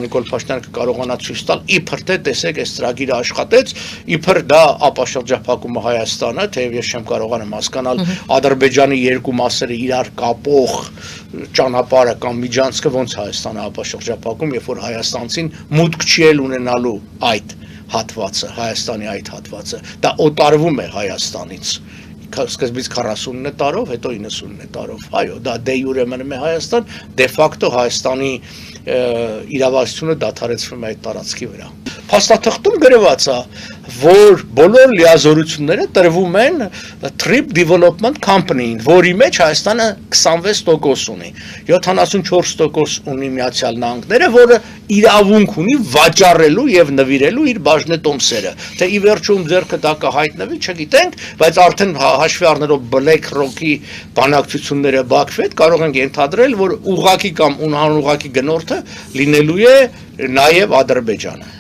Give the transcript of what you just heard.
Նիկոլ Փաշինյանը կկարողանա ցույց տալ իբր թե տեսեք այս ծրագիրը աշխատեց, իբր դա ապաշրջափակում է Հայաստանը, թեև ես չեմ կարողանում հասկանալ Ադրբեջանի երկու մասերը իրար կապող ճանապարհը կամ միջանցքը ոնց Հայաստանը ապաշրջափակում, երբ որ հայաստանցին մուտք չի էլ ունենալու այդ հատվածը, Հայաստանի այդ հատվածը, դա օտարվում է Հայաստանից սկզբից 49 տարով, հետո 99 տարով, այո, դա դե յուրե մնում է Հայաստան, դե ֆակտո Հայաստանի իրավասությունը դադարեցվում է այդ տարածքի վրա։ Փաստաթղթում գրված է, որ բոլոր լիազորությունները տրվում են Trip Development Company-ին, որի մեջ Հայաստանը 26% ունի, 74% ունի Միացյալ Նահանգները, որը իրավունք ունի վաճառելու եւ նվիրելու իր բաժնետոմսերը։ Թե ի վերջում ձեռքը դա կհայտնվի, չգիտենք, բայց արդեն հաշվի առնելով BlackRock-ի բանակցությունները Բաքվի հետ կարող ենք ենթադրել, որ ուղղակի կամ անուղղակի գնորդը լինելու է նաեւ Ադրբեջանը։